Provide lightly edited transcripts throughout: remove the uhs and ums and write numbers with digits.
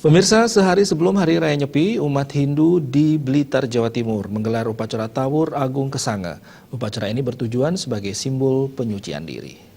Pemirsa, sehari sebelum Hari Raya Nyepi, umat Hindu di Blitar, Jawa Timur menggelar upacara Tawur Agung Kesanga. Upacara ini bertujuan sebagai simbol penyucian diri.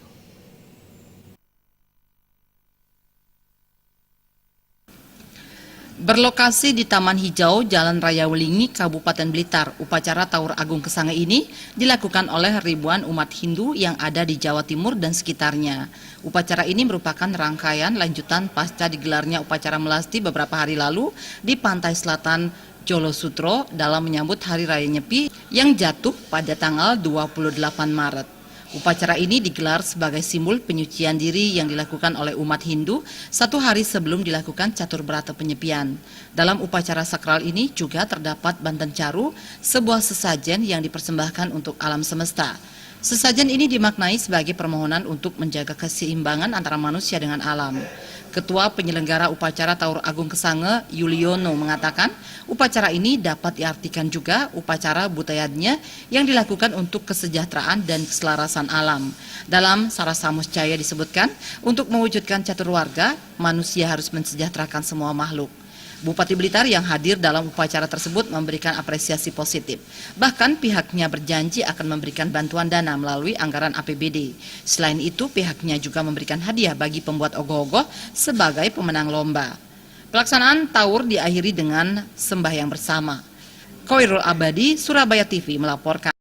Berlokasi di Taman Hijau, Jalan Raya Welingi, Kabupaten Blitar, upacara Tawur Agung Kesanga ini dilakukan oleh ribuan umat Hindu yang ada di Jawa Timur dan sekitarnya. Upacara ini merupakan rangkaian lanjutan pasca digelarnya upacara melasti beberapa hari lalu di pantai selatan Jolo Sutro dalam menyambut Hari Raya Nyepi yang jatuh pada tanggal 28 Maret. Upacara ini digelar sebagai simbol penyucian diri yang dilakukan oleh umat Hindu satu hari sebelum dilakukan catur berata penyepian. Dalam upacara sakral ini juga terdapat banten caru, sebuah sesajen yang dipersembahkan untuk alam semesta. Sesajen ini dimaknai sebagai permohonan untuk menjaga keseimbangan antara manusia dengan alam. Ketua penyelenggara upacara Tawur Agung Kesanga, Yuliono, mengatakan upacara ini dapat diartikan juga upacara butayadnya yang dilakukan untuk kesejahteraan dan keselarasan alam. Dalam Sarasa Muscaya disebutkan, untuk mewujudkan catur warga, manusia harus mensejahterakan semua makhluk. Bupati Blitar yang hadir dalam upacara tersebut memberikan apresiasi positif. Bahkan pihaknya berjanji akan memberikan bantuan dana melalui anggaran APBD. Selain itu, pihaknya juga memberikan hadiah bagi pembuat ogoh-ogoh sebagai pemenang lomba. Pelaksanaan Tawur diakhiri dengan sembahyang bersama. Koirul Abadi, Surabaya TV melaporkan.